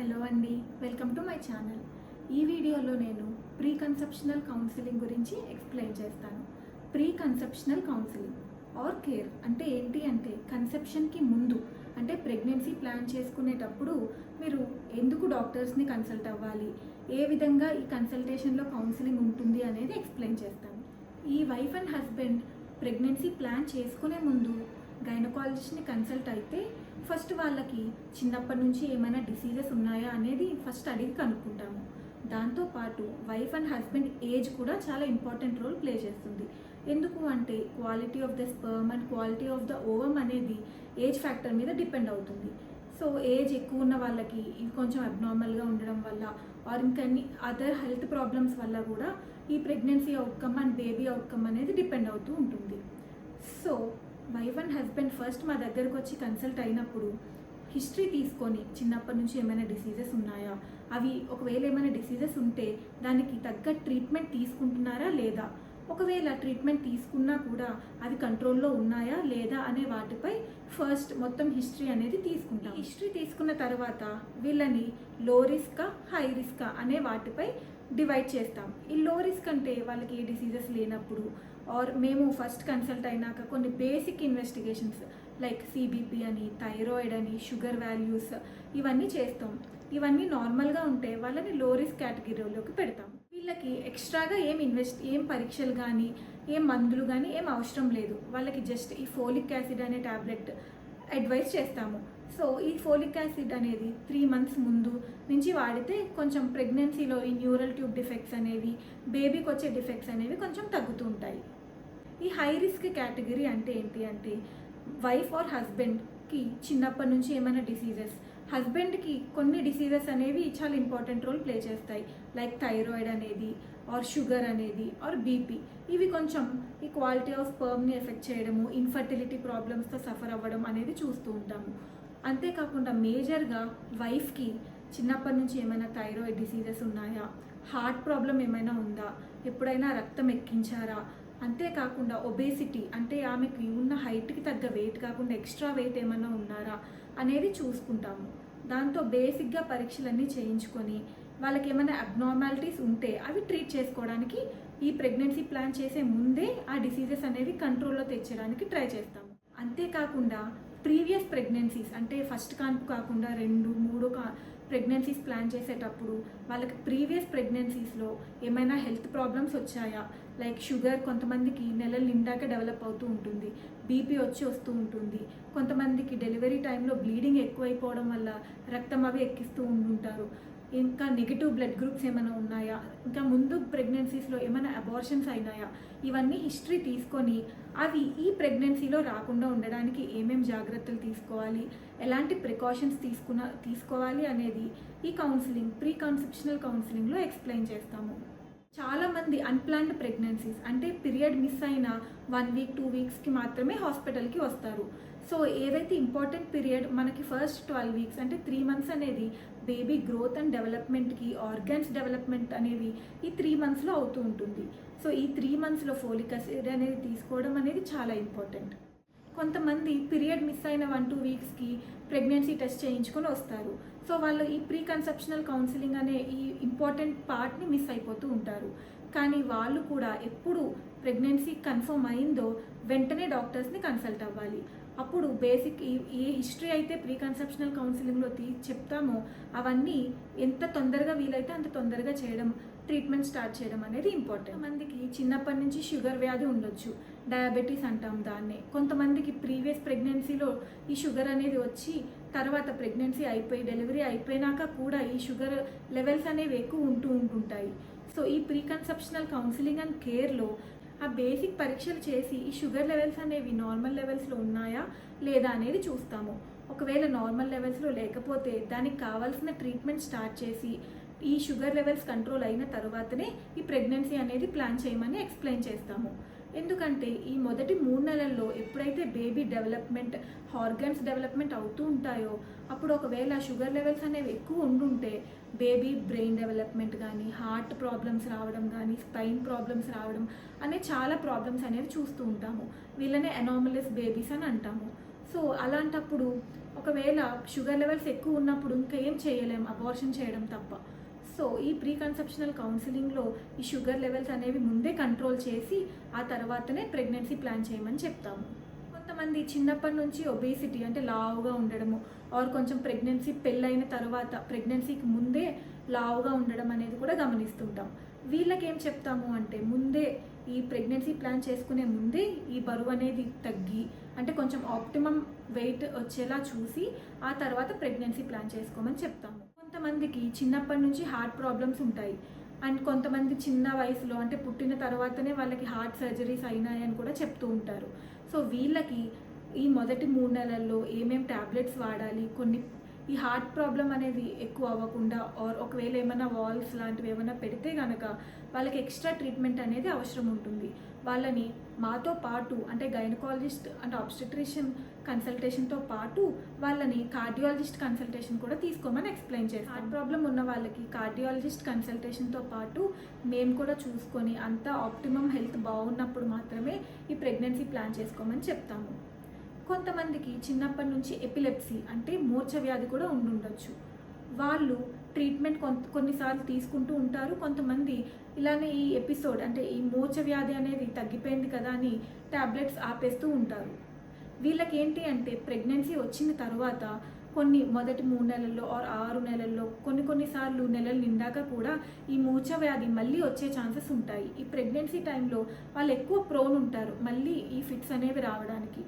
Hello అండి, welcome to my channel. ఈ వీడియోలో నేను ప్రీ కన్సెప్షనల్ కౌన్సిలింగ్ గురించి ఎక్స్ప్లెయిన్ చేస్తాను. Pre conceptional counselling or care అంటే ఏంటి అంటే కన్సెప్షన్కి ముందు అంటే ప్రెగ్నెన్సీ ప్లాన్ చేసుకునేటప్పుడు మీరు ఎందుకు డాక్టర్స్ని కన్సల్ట్ అవ్వాలి, ఏ విధంగా ఈ కన్సల్టేషన్లో కౌన్సిలింగ్ ఉంటుంది అనేది ఎక్స్ప్లెయిన్ చేస్తాను. ఈ wife and husband pregnancy plan చేసుకునే ముందు గైనకాలజిస్ట్ని కన్సల్ట్ అయితే ఫస్ట్ వాళ్ళకి చిన్నప్పటి నుంచి ఏమైనా డిసీజెస్ ఉన్నాయా అనేది ఫస్ట్ అడిగి కనుక్కుంటాము. దాంతోపాటు వైఫ్ అండ్ హస్బెండ్ ఏజ్ కూడా చాలా ఇంపార్టెంట్ రోల్ ప్లే చేస్తుంది. ఎందుకు అంటే quality of the sperm and quality of the ovum అనేది ఏజ్ ఫ్యాక్టర్ మీద డిపెండ్ అవుతుంది. సో ఏజ్ ఎక్కువ ఉన్న వాళ్ళకి ఇవి కొంచెం అబ్నార్మల్గా ఉండడం వల్ల ఆర్ ఇంకన్ని అదర్ హెల్త్ ప్రాబ్లమ్స్ వల్ల కూడా ఈ pregnancy outcome and baby outcome అనేది డిపెండ్ అవుతూ ఉంటుంది. So wife and husband first మా దగ్గరకు వచ్చి కన్సల్ట్ అయినప్పుడు హిస్టరీ తీసుకొని చిన్నప్పటి నుంచి ఏమైనా డిసీజెస్ ఉన్నాయా, అవి ఒకవేళ ఏమైనా డిసీజెస్ ఉంటే దానికి తగ్గ ట్రీట్మెంట్ తీసుకుంటున్నారా లేదా, ఒకవేళ ట్రీట్మెంట్ తీసుకున్నా కూడా అవి కంట్రోల్లో ఉన్నాయా లేదా అనే వాటిపై ఫస్ట్ మొత్తం హిస్టరీ అనేది తీసుకుంటాం. హిస్టరీ తీసుకున్న తర్వాత వీళ్ళని లో రిస్క్ హై రిస్క్ అనే వాటిపై డివైడ్ చేస్తాం. ఈ లో రిస్క్ అంటే వాళ్ళకి ఏ డిసీజెస్ లేనప్పుడు ఆర్ మేము ఫస్ట్ కన్సల్ట్ అయినాక కొన్ని బేసిక్ ఇన్వెస్టిగేషన్స్ లైక్ సిబిపి అని, థైరాయిడ్ అని, షుగర్ వాల్యూస్ ఇవన్నీ చేస్తాం. ఇవన్నీ నార్మల్గా ఉంటే వాళ్ళని లో రిస్క్ కేటగిరీలోకి పెడతాం. వీళ్ళకి ఎక్స్ట్రాగా ఏం పరీక్షలు కానీ ఏం మందులు కానీ ఏం అవసరం లేదు. వాళ్ళకి జస్ట్ ఈ ఫోలిక్ యాసిడ్ అనే ట్యాబ్లెట్ అడ్వైస్ చేస్తాము. సో ఈ ఫోలిక్ యాసిడ్ అనేది 3 months ముందు నుంచి వాడితే కొంచెం ప్రెగ్నెన్సీలో ఈ న్యూరల్ ట్యూబ్ డిఫెక్ట్స్ అనేవి, బేబీకి వచ్చే డిఫెక్ట్స్ అనేవి కొంచెం తగ్గుతూ ఉంటాయి. ఈ హై రిస్క్ కేటగిరీ అంటే ఏంటి అంటే వైఫ్ ఆర్ హస్బెండ్కి చిన్నప్పటి నుంచి ఏమైనా డిసీజెస్, హస్బెండ్కి కొన్ని డిసీజెస్ అనేవి చాలా ఇంపార్టెంట్ రోల్ ప్లే చేస్తాయి లైక్ థైరాయిడ్ అనేది ఆర్ షుగర్ అనేది ఆర్ బీపీ. ఇవి కొంచెం ఈ క్వాలిటీ ఆఫ్ స్పర్మ్ని ఎఫెక్ట్ చేయడము, ఇన్ఫర్టిలిటీ ప్రాబ్లమ్స్తో సఫర్ అవ్వడం అనేది చూస్తూ ఉంటాము. అంతేకాకుండా మేజర్గా వైఫ్కి చిన్నప్పటి నుంచి ఏమైనా థైరాయిడ్ డిసీజెస్ ఉన్నాయా, హార్ట్ ప్రాబ్లం ఏమైనా ఉందా, ఎప్పుడైనా రక్తం ఎక్కించారా, అంతేకాకుండా ఒబేసిటీ అంటే ఆమెకి ఉన్న హైట్కి తగ్గ వెయిట్ కాకుండా ఎక్స్ట్రా వెయిట్ ఏమైనా ఉన్నారా అనేది చూసుకుంటాము. దాంతో బేసిక్గా పరీక్షలన్నీ చేయించుకొని వాళ్ళకి ఏమైనా అబ్నార్మాలిటీస్ ఉంటే అవి ట్రీట్ చేసుకోవడానికి ఈ ప్రెగ్నెన్సీ ప్లాన్ చేసే ముందే ఆ డిసీజెస్ అనేవి కంట్రోల్లో తెచ్చడానికి ట్రై చేస్తాము. అంతేకాకుండా ప్రీవియస్ ప్రెగ్నెన్సీస్ అంటే ఫస్ట్ కాన్పు కాకుండా 2, 3 ప్రెగ్నెన్సీస్ ప్లాన్ చేసేటప్పుడు వాళ్ళకి ప్రీవియస్ ప్రెగ్నెన్సీస్లో ఏమైనా హెల్త్ ప్రాబ్లమ్స్ వచ్చాయా, లైక్ షుగర్ కొంతమందికి నెలలు నిండాక డెవలప్ అవుతూ ఉంటుంది, బీపీ వస్తూ ఉంటుంది, కొంతమందికి డెలివరీ టైంలో బ్లీడింగ్ ఎక్కువైపోవడం వల్ల రక్తం అవి ఎక్కిస్తూ ఉంటుంటారు, ఇంకా నెగిటివ్ బ్లడ్ గ్రూప్స్ ఏమైనా ఉన్నాయా, ఇంకా ముందు ప్రెగ్నెన్సీస్లో ఏమైనా అబార్షన్స్ అయినాయా, ఇవన్నీ హిస్టరీ తీసుకొని అవి ఈ ప్రెగ్నెన్సీలో రాకుండా ఉండడానికి ఏమేం జాగ్రత్తలు తీసుకోవాలి, ఎలాంటి ప్రికాషన్స్ తీసుకోవాలి అనేది ఈ కౌన్సిలింగ్ ప్రీ కన్సెప్షనల్ కౌన్సిలింగ్లో ఎక్స్ప్లెయిన్ చేస్తాము. చాలామంది అన్ప్లాన్డ్ ప్రెగ్నెన్సీస్ అంటే పీరియడ్ మిస్ అయిన 1 week 2 weeksకి మాత్రమే హాస్పిటల్కి వస్తారు. సో ఏదైతే ఇంపార్టెంట్ పీరియడ్ మనకి ఫస్ట్ 12 weeks అంటే 3 months అనేది బేబీ గ్రోత్ అండ్ డెవలప్మెంట్కి, ఆర్గాన్స్ డెవలప్మెంట్ అనేవి ఈ 3 monthsలో అవుతూ ఉంటుంది. సో ఈ 3 monthsలో ఫోలిక్ యాసిడ్ అనేది తీసుకోవడం అనేది చాలా ఇంపార్టెంట్. కొంతమంది పీరియడ్ మిస్ అయిన 1-2 weeksకి ప్రెగ్నెన్సీ టెస్ట్ చేయించుకొని వస్తారు. సో వాళ్ళు ఈ ప్రీ కన్సెప్షనల్ కౌన్సిలింగ్ అనే ఈ ఇంపార్టెంట్ పార్ట్ని మిస్ అయిపోతూ ఉంటారు. కానీ వాళ్ళు కూడా ఎప్పుడు ప్రెగ్నెన్సీ కన్ఫర్మ్ అయిందో వెంటనే డాక్టర్స్ని కన్సల్ట్ అవ్వాలి. అప్పుడు బేసిక్ ఏ హిస్టరీ అయితే ప్రీ కన్సెప్షనల్ కౌన్సిలింగ్లో చెప్తామో అవన్నీ ఎంత తొందరగా వీలైతే అంత తొందరగా చేయడం, ట్రీట్మెంట్ స్టార్ట్ చేయడం అనేది ఇంపార్టెంట్. మందికి చిన్నప్పటి నుంచి షుగర్ వ్యాధి ఉండొచ్చు, డయాబెటీస్ అంటాం దాన్నే. కొంతమందికి ప్రీవియస్ ప్రెగ్నెన్సీలో ఈ షుగర్ అనేది వచ్చి తర్వాత ప్రెగ్నెన్సీ అయిపోయి డెలివరీ అయిపోయినాక కూడా ఈ షుగర్ లెవెల్స్ అనేవి ఎక్కువ ఉంటుంటాయి. సో ఈ ప్రీ కన్సెప్షనల్ కౌన్సిలింగ్ అండ్ కేర్లో ఆ బేసిక్ పరీక్షలు చేసి ఈ షుగర్ లెవెల్స్ అనేవి నార్మల్ లెవెల్స్లో ఉన్నాయా లేదా అనేది చూస్తాము. ఒకవేళ నార్మల్ లెవెల్స్లో లేకపోతే దానికి కావాల్సిన ట్రీట్మెంట్ స్టార్ట్ చేసి ఈ షుగర్ లెవెల్స్ కంట్రోల్ అయిన తర్వాతనే ఈ ప్రెగ్నెన్సీ అనేది ప్లాన్ చేయమని ఎక్స్ప్లెయిన్ చేస్తాము. ఎందుకంటే ఈ మొదటి 3 నెలల్లో ఎప్పుడైతే బేబీ డెవలప్మెంట్, ఆర్గన్స్ డెవలప్మెంట్ అవుతూ ఉంటాయో అప్పుడు ఒకవేళ షుగర్ లెవెల్స్ అనేవి ఎక్కువ ఉండుంటే బేబీ బ్రెయిన్ డెవలప్మెంట్ కానీ, హార్ట్ ప్రాబ్లమ్స్ రావడం కానీ, స్పైన్ ప్రాబ్లమ్స్ రావడం అనే చాలా ప్రాబ్లమ్స్ అనేవి చూస్తూ ఉంటాము. వీళ్ళనే అనామలస్ బేబీస్ అని అంటాము. సో అలాంటప్పుడు ఒకవేళ షుగర్ లెవెల్స్ ఎక్కువ ఉన్నప్పుడు ఇంకా ఏం చేయలేం, అబార్షన్ చేయడం తప్ప. సో ఈ ప్రీ కన్సెప్షనల్ కౌన్సిలింగ్లో ఈ షుగర్ లెవెల్స్ అనేవి ముందే కంట్రోల్ చేసి ఆ తర్వాతనే ప్రెగ్నెన్సీ ప్లాన్ చేయమని చెప్తాము. కొంతమంది చిన్నప్పటి నుంచి ఒబేసిటీ అంటే లావుగా ఉండడము, ఆర్ కొంచెం ప్రెగ్నెన్సీ పెళ్ళైన తర్వాత ప్రెగ్నెన్సీకి ముందే లావుగా ఉండడం అనేది కూడా గమనిస్తుంటాం. వీళ్ళకి ఏం చెప్తాము అంటే ముందే ఈ ప్రెగ్నెన్సీ ప్లాన్ చేసుకునే ముందే ఈ బరువు అనేది తగ్గి అంటే కొంచెం ఆప్టిమమ్ వెయిట్ వచ్చేలా చూసి ఆ తర్వాత ప్రెగ్నెన్సీ ప్లాన్ చేసుకోమని చెప్తాము. కొంతమందికి చిన్నప్పటి నుంచి హార్ట్ ప్రాబ్లమ్స్ ఉంటాయి అండ్ కొంతమంది చిన్న వయసులో అంటే పుట్టిన తర్వాతనే వాళ్ళకి హార్ట్ సర్జరీస్ అయినాయని కూడా చెప్తూ ఉంటారు. సో వీళ్ళకి ఈ మొదటి 3 నెలల్లో ఏమేం ట్యాబ్లెట్స్ వాడాలి, కొన్ని ఈ హార్ట్ ప్రాబ్లం అనేది ఎక్కువ అవ్వకుండా ఆర్ ఒకవేళ ఏమైనా వాల్వ్స్ లాంటివి ఏమైనా పెడితే కనుక వాళ్ళకి ఎక్స్ట్రా ట్రీట్మెంట్ అనేది అవసరం ఉంటుంది. వాళ్ళని మాతో పాటు అంటే గైనకాలజిస్ట్ అంటే ఆబ్స్టెట్రిషియన్ కన్సల్టేషన్తో పాటు వాళ్ళని కార్డియాలజిస్ట్ కన్సల్టేషన్ కూడా తీసుకోమని ఎక్స్ప్లెయిన్ చేస్తాం. హార్ట్ ప్రాబ్లం ఉన్న వాళ్ళకి కార్డియాలజిస్ట్ కన్సల్టేషన్తో పాటు మేము కూడా చూసుకొని అంతా ఆప్టిమమ్ హెల్త్ బాగున్నప్పుడు మాత్రమే ఈ ప్రెగ్నెన్సీ ప్లాన్ చేసుకోమని చెప్తాము. కొంతమందికి చిన్నప్పటి నుంచి ఎపిలెప్సీ అంటే మూర్ఛ వ్యాధి కూడా ఉండొచ్చు. వాళ్ళు ట్రీట్మెంట్ కొన్నిసార్లు తీసుకుంటూ ఉంటారు. కొంతమంది ఇలానే ఈ ఎపిసోడ్ అంటే ఈ మూర్ఛ వ్యాధి అనేది తగ్గిపోయింది కదా అని ట్యాబ్లెట్స్ ఆపేస్తూ ఉంటారు. వీళ్ళకి ఏంటి అంటే ప్రెగ్నెన్సీ వచ్చిన తర్వాత కొన్ని మొదటి 3 నెలల్లో ఆర్ 6 నెలల్లో కొన్నిసార్లు నెలలు నిండాక కూడా ఈ మూర్ఛ వ్యాధి మళ్ళీ వచ్చే ఛాన్సెస్ ఉంటాయి. ఈ ప్రెగ్నెన్సీ టైంలో వాళ్ళు ఎక్కువ ప్రోన్ ఉంటారు మళ్ళీ ఈ ఫిట్స్ అనేవి రావడానికి.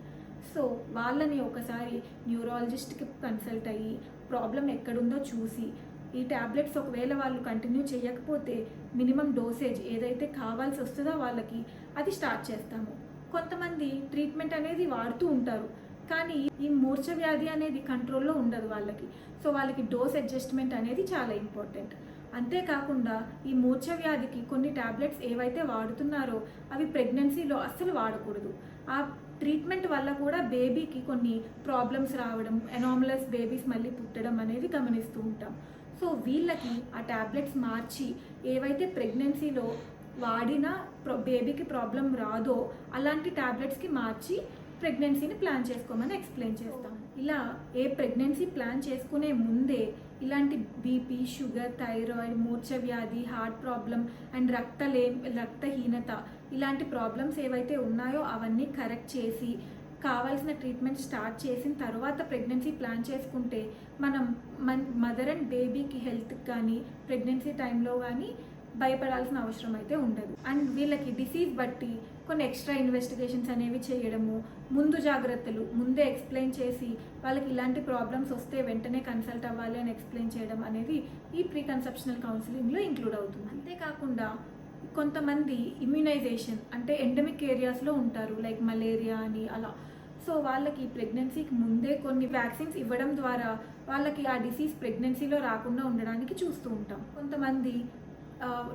సో వాళ్ళని ఒకసారి న్యూరాలజిస్ట్కి కన్సల్ట్ అయ్యి ప్రాబ్లం ఎక్కడుందో చూసి ఈ ట్యాబ్లెట్స్ ఒకవేళ వాళ్ళు కంటిన్యూ చేయకపోతే మినిమం డోసేజ్ ఏదైతే కావాల్సి వస్తుందో వాళ్ళకి అది స్టార్ట్ చేస్తాము. కొంతమంది ట్రీట్మెంట్ అనేది వాడుతూ ఉంటారు కానీ ఈ మూర్ఛ వ్యాధి అనేది కంట్రోల్లో ఉండదు వాళ్ళకి. సో వాళ్ళకి డోస్ అడ్జస్ట్మెంట్ అనేది చాలా ఇంపార్టెంట్. అంతేకాకుండా ఈ మూర్ఛ వ్యాధికి కొన్ని ట్యాబ్లెట్స్ ఏవైతే వాడుతున్నారో అవి ప్రెగ్నెన్సీలో అస్సలు వాడకూడదు. ఆ ట్రీట్మెంట్ వల్ల కూడా బేబీకి కొన్ని ప్రాబ్లమ్స్ రావడం, ఎనామలస్ బేబీస్ మళ్ళీ పుట్టడం అనేది గమనిస్తూ ఉంటాం. సో వీళ్ళకి ఆ ట్యాబ్లెట్స్ మార్చి ఏవైతే ప్రెగ్నెన్సీలో వాడినా బేబీకి ప్రాబ్లం రాదో అలాంటి ట్యాబ్లెట్స్కి మార్చి ప్రెగ్నెన్సీని ప్లాన్ చేసుకోమని ఎక్స్ప్లెయిన్ చేస్తాం. ఇలా ఏ ప్రెగ్నెన్సీ ప్లాన్ చేసుకునే ముందే ఇలాంటి బీపీ, షుగర్, థైరాయిడ్, మూర్ఛ వ్యాధి, హార్ట్ ప్రాబ్లం అండ్ రక్తహీనత ఇలాంటి ప్రాబ్లమ్స్ ఏవైతే ఉన్నాయో అవన్నీ కరెక్ట్ చేసి కావాల్సిన ట్రీట్మెంట్ స్టార్ట్ చేసిన తర్వాత ప్రెగ్నెన్సీ ప్లాన్ చేసుకుంటే మనం మదర్ అండ్ బేబీకి హెల్త్కి కానీ ప్రెగ్నెన్సీ టైంలో కానీ భయపడాల్సిన అవసరం అయితే ఉండదు. అండ్ వీళ్ళకి డిసీజ్ బట్టి కొన్ని ఎక్స్ట్రా ఇన్వెస్టిగేషన్స్ అనేవి చేయడము, ముందు జాగ్రత్తలు ముందే ఎక్స్ప్లెయిన్ చేసి వాళ్ళకి ఇలాంటి ప్రాబ్లమ్స్ వస్తే వెంటనే కన్సల్ట్ అవ్వాలి అని ఎక్స్ప్లెయిన్ చేయడం అనేది ఈ ప్రీ కన్సెప్షనల్ కౌన్సిలింగ్లో ఇంక్లూడ్ అవుతుంది. అంతేకాకుండా కొంతమంది ఇమ్యునైజేషన్ అంటే ఎండమిక్ ఏరియాస్లో ఉంటారు లైక్ మలేరియా అని అలా. సో వాళ్ళకి ప్రెగ్నెన్సీకి ముందే కొన్ని వ్యాక్సిన్స్ ఇవ్వడం ద్వారా వాళ్ళకి ఆ డిసీజ్ ప్రెగ్నెన్సీలో రాకుండా ఉండడానికి చూస్తూ ఉంటాం. కొంతమంది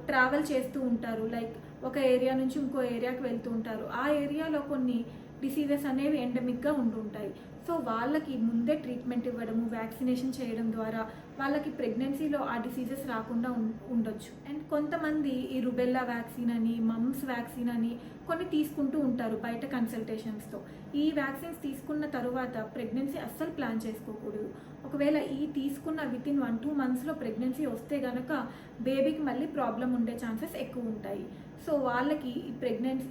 ట్రావెల్ చేస్తూ ఉంటారు లైక్ ఒక ఏరియా నుంచి ఇంకో ఏరియాకి వెళ్తూ ఉంటారు. ఆ ఏరియాలో కొన్ని డిసీజెస్ అనేవి ఎండమిక్గా ఉంటుంటాయి. సో వాళ్ళకి ముందే ట్రీట్మెంట్ ఇవ్వడము, వ్యాక్సినేషన్ చేయడం ద్వారా వాళ్ళకి ప్రెగ్నెన్సీలో ఆ డిసీజెస్ రాకుండా ఉండొచ్చు. అండ్ కొంతమంది ఈ రుబెల్లా వ్యాక్సిన్ అని, మమ్స్ వ్యాక్సిన్ అని కొన్ని తీసుకుంటూ ఉంటారు బయట కన్సల్టేషన్స్తో. ఈ వ్యాక్సిన్స్ తీసుకున్న తరువాత ప్రెగ్నెన్సీ అస్సలు ప్లాన్ చేసుకోకూడదు. ఒకవేళ ఈ తీసుకున్న వితిన్ 1-2 మంత్స్లో ప్రెగ్నెన్సీ వస్తే కనుక బేబీకి మళ్ళీ ప్రాబ్లం ఉండే ఛాన్సెస్ ఎక్కువ ఉంటాయి. సో వాళ్ళకి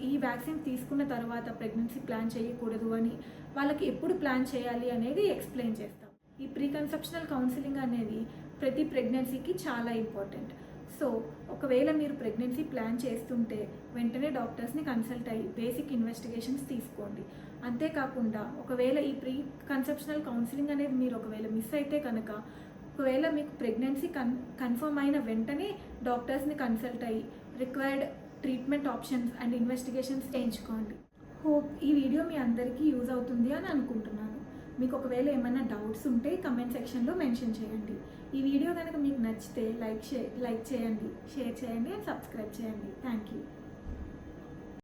ఈ వ్యాక్సిన్ తీసుకున్న తర్వాత ప్రెగ్నెన్సీ ప్లాన్ చేయకూడదు అని వాళ్ళకి ఎప్పుడు ప్లాన్ చేయాలి అనేది ఎక్స్ప్లెయిన్ చేస్తాం. ఈ ప్రీ కన్సెప్షనల్ కౌన్సిలింగ్ అనేది ప్రతి ప్రెగ్నెన్సీకి చాలా ఇంపార్టెంట్. సో ఒకవేళ మీరు ప్రెగ్నెన్సీ ప్లాన్ చేస్తుంటే వెంటనే డాక్టర్స్ని కన్సల్ట్ అయ్యి బేసిక్ ఇన్వెస్టిగేషన్స్ తీసుకోండి. అంతేకాకుండా ఒకవేళ ఈ ప్రీ కన్సెప్షనల్ కౌన్సిలింగ్ అనేది మీరు ఒకవేళ మిస్ అయితే కనుక ఒకవేళ మీకు ప్రెగ్నెన్సీ కన్ఫర్మ్ అయిన వెంటనే డాక్టర్స్ని కన్సల్ట్ అయ్యి required treatment options and investigations చేయించుకోండి. హోప్ ఈ వీడియో మీ అందరికీ యూజ్ అవుతుంది అని అనుకుంటున్నాను. మీకు ఒకవేళ ఏమైనా డౌట్స్ ఉంటే కమెంట్ సెక్షన్లో మెన్షన్ చేయండి. ఈ వీడియో కనుక మీకు నచ్చితే లైక్ చేయండి, షేర్ చేయండి అండ్ సబ్స్క్రైబ్ చేయండి. Thank you.